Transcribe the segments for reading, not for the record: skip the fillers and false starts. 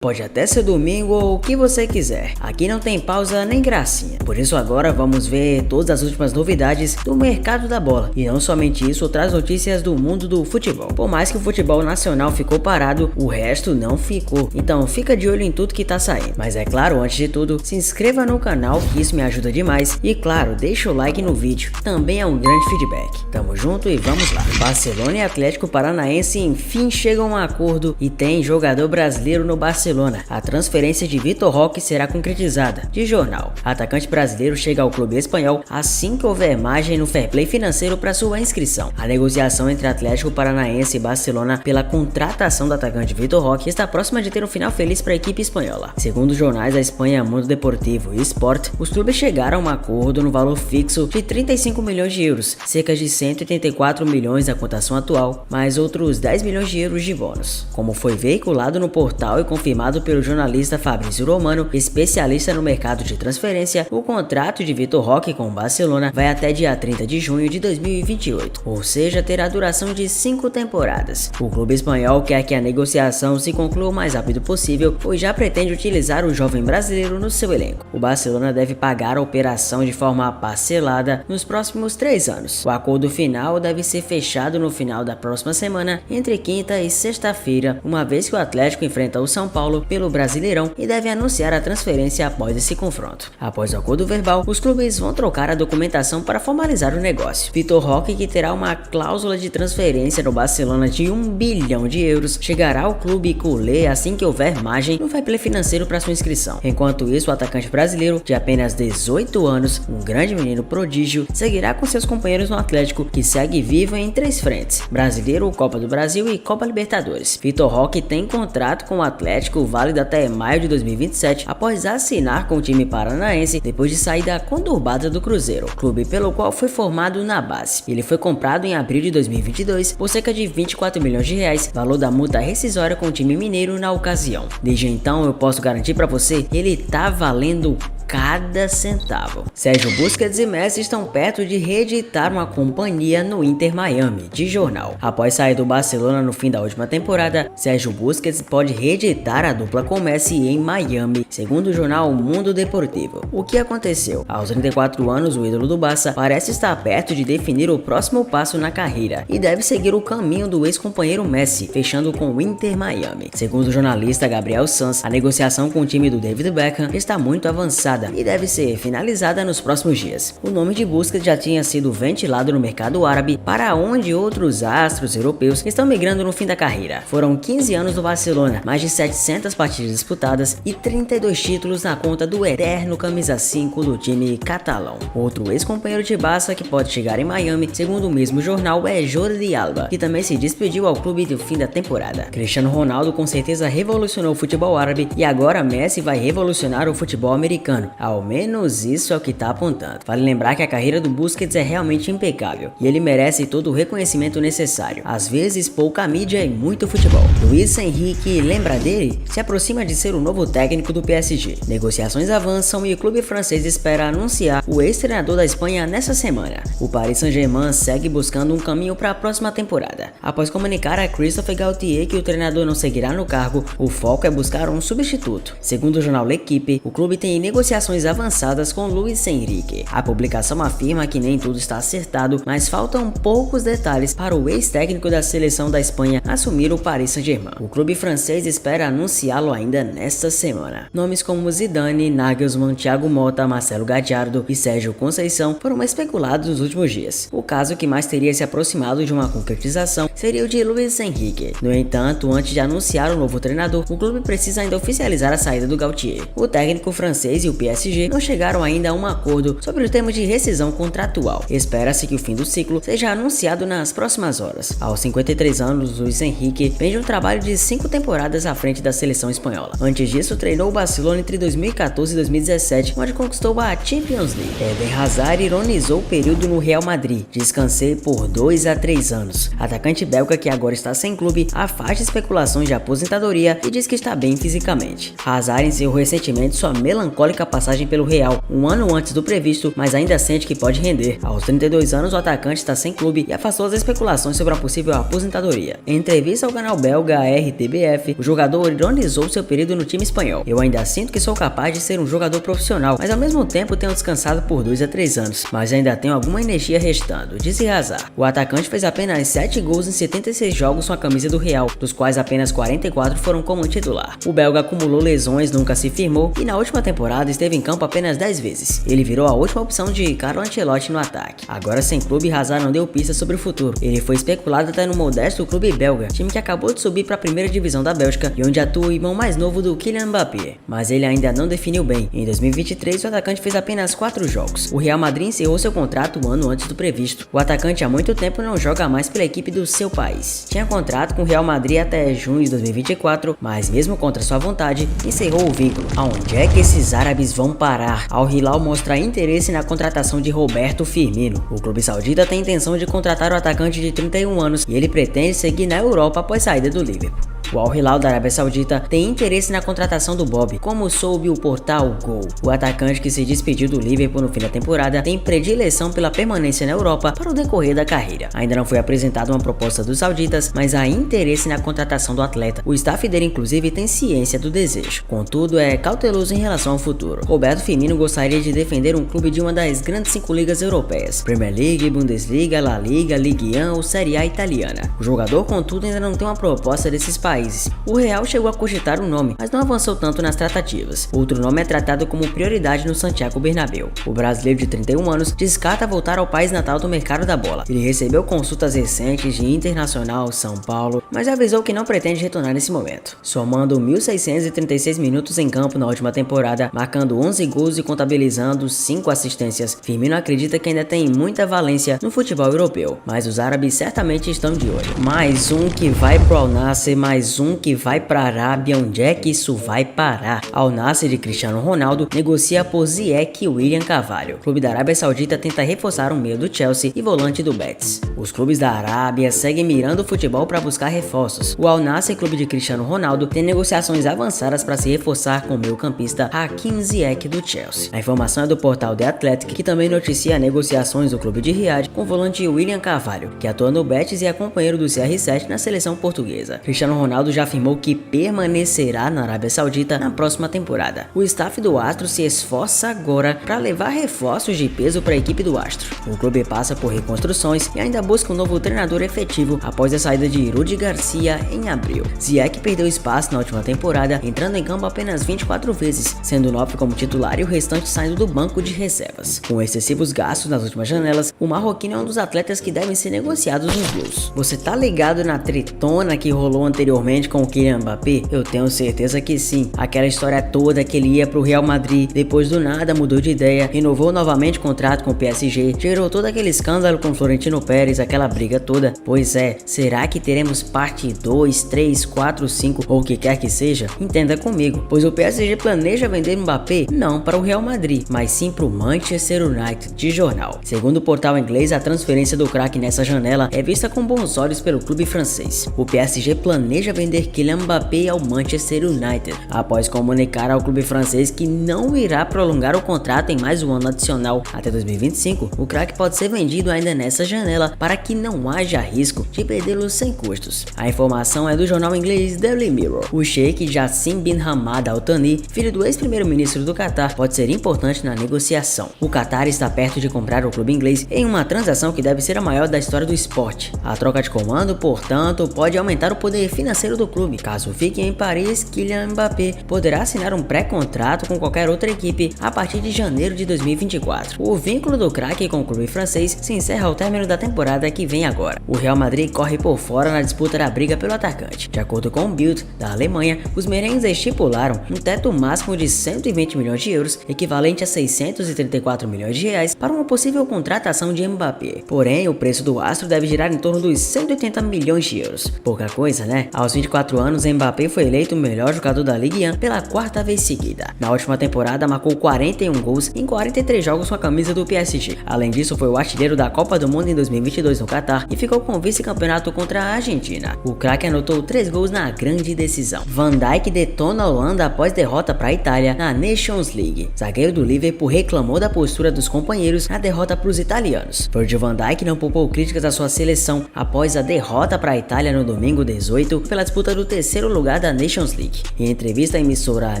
Pode até ser domingo ou o que você quiser, aqui não tem pausa nem gracinha, por isso agora vamos ver todas as últimas novidades do mercado da bola, e não somente isso, traz notícias do mundo do futebol. Por mais que o futebol nacional ficou parado, o resto não ficou, então fica de olho em tudo que tá saindo. Mas é claro, antes de tudo, se inscreva no canal que isso me ajuda demais, e claro, deixa o like no vídeo, também é um grande feedback. Tamo junto e vamos lá. Barcelona e Atlético Paranaense enfim chegam a um acordo e tem jogador brasileiro no Barcelona. A transferência de Vitor Roque será concretizada. De jornal, atacante brasileiro chega ao clube espanhol assim que houver margem no fair play financeiro para sua inscrição. A negociação entre Atlético Paranaense e Barcelona pela contratação do atacante Vitor Roque está próxima de ter um final feliz para a equipe espanhola. Segundo os jornais da Espanha Mundo Deportivo e Sport, os clubes chegaram a um acordo no valor fixo de 35 milhões de euros, cerca de 184 milhões da cotação atual, mais outros 10 milhões de euros de bônus. Como foi veiculado no portal e confirmado pelo jornalista Fabrício Romano, especialista no mercado de transferência, o contrato de Vitor Roque com o Barcelona vai até dia 30 de junho de 2028, ou seja, terá duração de 5 temporadas. O clube espanhol quer que a negociação se conclua o mais rápido possível, pois já pretende utilizar o jovem brasileiro no seu elenco. O Barcelona deve pagar a operação de forma parcelada nos próximos 3 anos. O acordo final deve ser fechado no final da próxima semana, entre quinta e sexta-feira, uma vez que o Atlético enfrenta o São Paulo pelo Brasileirão e deve anunciar a transferência após esse confronto. Após o acordo verbal, os clubes vão trocar a documentação para formalizar o negócio. Vitor Roque, que terá uma cláusula de transferência no Barcelona de 1 bilhão de euros, chegará ao clube culé assim que houver margem no fair play financeiro para sua inscrição. Enquanto isso, o atacante brasileiro, de apenas 18 anos, um grande menino prodígio, seguirá com seus companheiros no Atlético, que segue vivo em 3 frentes: Brasileiro, Copa do Brasil e Copa Libertadores. Vitor Roque tem contrato com o Atlético válido até maio de 2027, após assinar com o time paranaense depois de sair da conturbada do Cruzeiro, clube pelo qual foi formado na base. Ele foi comprado em abril de 2022 por cerca de 24 milhões de reais, valor da multa rescisória com o time mineiro na ocasião. Desde então eu posso garantir para você, ele tá valendo cada centavo. Sérgio Busquets e Messi estão perto de reeditar uma companhia no Inter Miami, de jornal. Após sair do Barcelona no fim da última temporada, Sérgio Busquets pode reeditar a dupla com Messi em Miami, segundo o jornal Mundo Deportivo. O que aconteceu? Aos 34 anos, o ídolo do Barça parece estar perto de definir o próximo passo na carreira e deve seguir o caminho do ex-companheiro Messi, fechando com o Inter Miami. Segundo o jornalista Gabriel Sanz, a negociação com o time do David Beckham está muito avançada e deve ser finalizada nos próximos dias. O nome de Busquets já tinha sido ventilado no mercado árabe, para onde outros astros europeus estão migrando no fim da carreira. Foram 15 anos no Barcelona, mais de 700 partidas disputadas e 32 títulos na conta do eterno camisa 5 do time catalão. Outro ex-companheiro de Barça que pode chegar em Miami, segundo o mesmo jornal, é Jordi Alba, que também se despediu ao clube no fim da temporada. Cristiano Ronaldo com certeza revolucionou o futebol árabe e agora Messi vai revolucionar o futebol americano. Ao menos isso é o que tá apontando. Vale lembrar que a carreira do Busquets é realmente impecável e ele merece todo o reconhecimento necessário. Às vezes pouca mídia e muito futebol. Luiz Henrique, lembra dele? Se aproxima de ser o novo técnico do PSG. Negociações avançam e o clube francês espera anunciar o ex-treinador da Espanha nessa semana. O Paris Saint-Germain segue buscando um caminho para a próxima temporada. Após comunicar a Christophe Galtier que o treinador não seguirá no cargo, o foco é buscar um substituto. Segundo o jornal L'Equipe, o clube tem negociações avançadas com Luiz Henrique. A publicação afirma que nem tudo está acertado, mas faltam poucos detalhes para o ex-técnico da seleção da Espanha assumir o Paris Saint-Germain. O clube francês espera anunciá-lo ainda nesta semana. Nomes como Zidane, Nagelsmann, Thiago Motta, Marcelo Gallardo e Sérgio Conceição foram especulados nos últimos dias. O caso que mais teria se aproximado de uma concretização seria o de Luiz Henrique. No entanto, antes de anunciar o novo treinador, o clube precisa ainda oficializar a saída do Galtier. O técnico francês e o PSG não chegaram ainda a um acordo sobre o termo de rescisão contratual. Espera-se que o fim do ciclo seja anunciado nas próximas horas. Aos 53 anos, Luiz Henrique vem de um trabalho de 5 temporadas à frente da seleção espanhola. Antes disso, treinou o Barcelona entre 2014 e 2017, onde conquistou a Champions League. Eden Hazard ironizou o período no Real Madrid. Descansei por 2 a 3 anos. Atacante belga que agora está sem clube afasta especulações de aposentadoria e diz que está bem fisicamente. Hazard encerrou recentemente sua melancólica passagem pelo Real um ano antes do previsto, mas ainda sente que pode render. Aos 32 anos, o atacante está sem clube e afastou as especulações sobre uma possível aposentadoria. Em entrevista ao canal belga RTBF, o jogador ironizou seu período no time espanhol. Eu ainda sinto que sou capaz de ser um jogador profissional, mas ao mesmo tempo tenho descansado por 2 a 3 anos, mas ainda tenho alguma energia restando, disse Hazard. O atacante fez apenas 7 gols em 76 jogos com a camisa do Real, dos quais apenas 44 foram como titular. O belga acumulou lesões, nunca se firmou e na última temporada esteve em campo apenas 10 vezes. Ele virou a última opção de Carlo Ancelotti no ataque. Agora sem clube, Hazard não deu pistas sobre o futuro. Ele foi especulado até no modesto clube belga, time que acabou de subir para a primeira divisão da Bélgica e onde atua o irmão mais novo do Kylian Mbappé. Mas ele ainda não definiu bem. Em 2023, o atacante fez apenas 4 jogos. O Real Madrid encerrou seu contrato um ano antes do previsto. O atacante há muito tempo não joga mais pela equipe do seu país. Tinha contrato com o Real Madrid até junho de 2024, mas mesmo contra sua vontade, encerrou o vínculo. Aonde é que esses árabes vão parar? Al Hilal mostra interesse na contratação de Roberto Firmino. O clube saudita tem intenção de contratar o atacante de 31 anos e ele pretende seguir na Europa após saída do Liverpool. O Al Hilal da Arábia Saudita tem interesse na contratação do Bob, como soube o portal Gol. O atacante que se despediu do Liverpool no fim da temporada tem predileção pela permanência na Europa para o decorrer da carreira. Ainda não foi apresentada uma proposta dos sauditas, mas há interesse na contratação do atleta. O staff dele inclusive tem ciência do desejo, contudo é cauteloso em relação ao futuro. Roberto Firmino gostaria de defender um clube de uma das grandes 5 ligas europeias, Premier League, Bundesliga, La Liga, Ligue 1 ou Série A italiana. O jogador contudo ainda não tem uma proposta desses países. O Real chegou a cogitar um nome, mas não avançou tanto nas tratativas. Outro nome é tratado como prioridade no Santiago Bernabéu. O brasileiro de 31 anos descarta voltar ao país natal do mercado da bola. Ele recebeu consultas recentes de Internacional, São Paulo, mas avisou que não pretende retornar nesse momento. Somando 1.636 minutos em campo na última temporada, marcando 11 gols e contabilizando 5 assistências, Firmino acredita que ainda tem muita valência no futebol europeu, mas os árabes certamente estão de olho. Mais um que vai pro Al Nassr, mais um que vai pra Arábia. Onde é que isso vai parar? Al Nassr de Cristiano Ronaldo negocia por Ziyech e William Carvalho. O clube da Arábia Saudita tenta reforçar o meio do Chelsea e volante do Betis. Os clubes da Arábia seguem mirando o futebol para buscar reforços. O Al Nassr, clube de Cristiano Ronaldo, tem negociações avançadas para se reforçar com o meio-campista Hakim Ziyech do Chelsea. A informação é do portal The Athletic, que também noticia negociações do clube de Riad com o volante William Carvalho, que atua no Betis e é companheiro do CR7 na seleção portuguesa. Cristiano Ronaldo já afirmou que permanecerá na Arábia Saudita na próxima temporada. O staff do Astro se esforça agora para levar reforços de peso para a equipe do Astro. O clube passa por reconstruções e ainda busca um novo treinador efetivo após a saída de Rudi Garcia em abril. Ziyech perdeu espaço na última temporada, entrando em campo apenas 24 vezes, sendo 9 como titular e o restante saindo do banco de reservas. Com excessivos gastos nas últimas janelas, o marroquino é um dos atletas que devem ser negociados nos Blues. Você tá ligado na tretona que rolou anteriormente com o Kylian Mbappé? Eu tenho certeza que sim. Aquela história toda que ele ia pro Real Madrid, depois do nada mudou de ideia, renovou novamente o contrato com o PSG, gerou todo aquele escândalo com Florentino Pérez, aquela briga toda. Pois é, será que teremos parte 2, 3, 4, 5 ou o que quer que seja? Entenda comigo, pois o PSG planeja vender Mbappé não para o Real Madrid, mas sim para o Manchester United, de jornal. Segundo o portal inglês, a transferência do craque nessa janela é vista com bons olhos pelo clube francês. O PSG planeja vender Kylian Mbappé ao Manchester United, após comunicar ao clube francês que não irá prolongar o contrato em mais um ano adicional até 2025. O craque pode ser vendido ainda nessa janela para que não haja risco de perdê-lo sem custos. A informação é do jornal inglês Daily Mirror. O Sheikh Jassim bin Hamad Al Thani, filho do ex-primeiro-ministro do Catar, pode ser importante na negociação. O Catar está perto de comprar o clube inglês em uma transação que deve ser a maior da história do esporte. A troca de comando, portanto, pode aumentar o poder financeiro do clube. Caso fique em Paris, Kylian Mbappé poderá assinar um pré-contrato com qualquer outra equipe a partir de janeiro de 2024. O vínculo do craque com o clube francês se encerra ao término da temporada que vem agora. O Real Madrid corre por fora na disputa da briga pelo atacante. De acordo com o Bild, da Alemanha, os merengues estipularam um teto máximo de 120 milhões de euros, equivalente a 634 milhões de reais, para uma possível contratação de Mbappé. Porém, o preço do astro deve girar em torno dos 180 milhões de euros. Pouca coisa, né? Aos 24 anos, Mbappé foi eleito o melhor jogador da Ligue 1 pela 4ª vez seguida. Na última temporada, marcou 41 gols em 43 jogos com a camisa do PSG. Além disso, foi o artilheiro da Copa do Mundo em 2022 no Catar e ficou com o vice-campeonato contra a Argentina. terminar. O craque anotou 3 gols na grande decisão. Van Dijk detona a Holanda após derrota para a Itália na Nations League. Zagueiro do Liverpool reclamou da postura dos companheiros na derrota para os italianos. Virgil van Dijk não poupou críticas à sua seleção após a derrota para a Itália no domingo 18 pela disputa do 3º lugar da Nations League. Em entrevista à emissora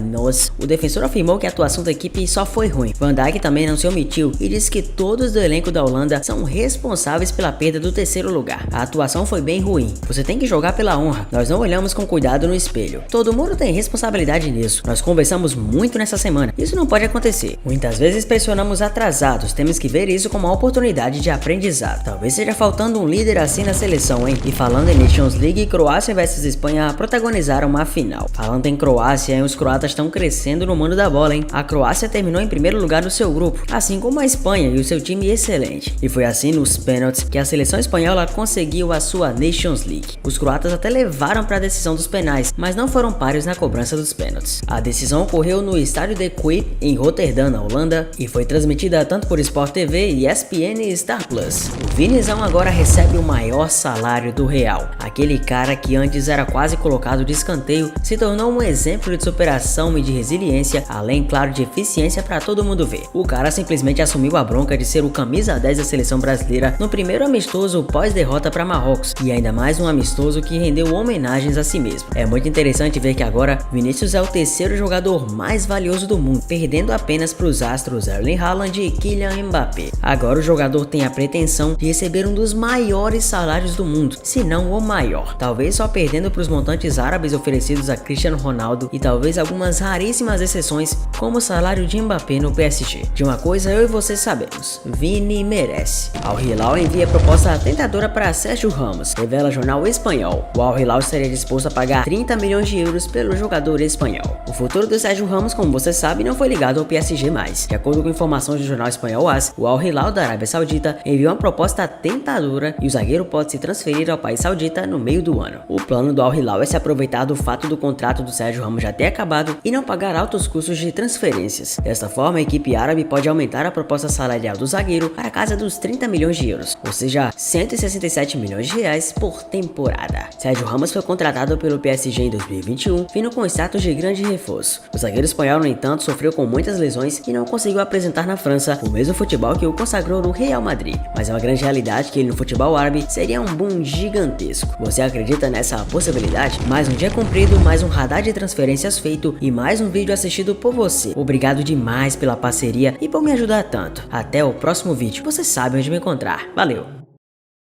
NOS, o defensor afirmou que a atuação da equipe só foi ruim. Van Dijk também não se omitiu e disse que todos do elenco da Holanda são responsáveis pela perda do 3º lugar. A atuação foi bem ruim. Você tem que jogar pela honra. Nós não olhamos com cuidado no espelho. Todo mundo tem responsabilidade nisso. Nós conversamos muito nessa semana. Isso não pode acontecer. Muitas vezes pressionamos atrasados. Temos que ver isso como uma oportunidade de aprendizado. Talvez seja faltando um líder assim na seleção, hein? E falando em Nations League, Croácia vs Espanha protagonizaram uma final. Falando em Croácia, os croatas estão crescendo no mundo da bola, hein? A Croácia terminou em primeiro lugar no seu grupo, assim como a Espanha e o seu time excelente. E foi assim nos pênaltis que a seleção espanhola conseguiu a sua Nations League. Os croatas até levaram para a decisão dos penais, mas não foram páreos na cobrança dos pênaltis. A decisão ocorreu no estádio De Kuip, em Roterdã, na Holanda, e foi transmitida tanto por Sport TV, ESPN e Star Plus. O Vinizão agora recebe o maior salário do Real. Aquele cara que antes era quase colocado de escanteio se tornou um exemplo de superação e de resiliência, além, claro, de eficiência para todo mundo ver. O cara simplesmente assumiu a bronca de ser o camisa 10 da seleção brasileira no primeiro amistoso pós-derrota para Marrocos, e ainda mais um amistoso que rendeu homenagens a si mesmo. É muito interessante ver que agora Vinícius é o 3º jogador mais valioso do mundo, perdendo apenas para os astros Erling Haaland e Kylian Mbappé. Agora o jogador tem a pretensão de receber um dos maiores salários do mundo, se não o maior, talvez só perdendo para os montantes árabes oferecidos a Cristiano Ronaldo e talvez algumas raríssimas exceções, como o salário de Mbappé no PSG. De uma coisa eu e você sabemos, Vini merece. Al Hilal envia proposta tentadora para Sérgio Ramos, revela jornal espanhol. O Al Hilal estaria disposto a pagar 30 milhões de euros pelo jogador espanhol. O futuro do Sérgio Ramos, como você sabe, não foi ligado ao PSG mais. De acordo com informações do jornal espanhol AS, o Al Hilal da Arábia Saudita enviou uma proposta tentadora e o zagueiro pode se transferir ao país saudita no meio do ano. O plano do Al Hilal é se aproveitar do fato do contrato do Sérgio Ramos já ter acabado e não pagar altos custos de transferências. Desta forma, a equipe árabe pode aumentar a proposta salarial do zagueiro para a casa dos 30 milhões de euros, ou seja, 167 milhões de reais por temporada. Sérgio Ramos foi contratado pelo PSG em 2021, vindo com status de grande reforço. O zagueiro espanhol, no entanto, sofreu com muitas lesões e não conseguiu apresentar na França o mesmo futebol que o consagrou no Real Madrid. Mas é uma grande realidade que ele no futebol árabe seria um boom gigantesco. Você acredita nessa possibilidade? Mais um dia cumprido, mais um radar de transferências feito e mais um vídeo assistido por você. Obrigado demais pela parceria e por me ajudar tanto. Até o próximo vídeo. Você sabe onde me encontrar. Valeu!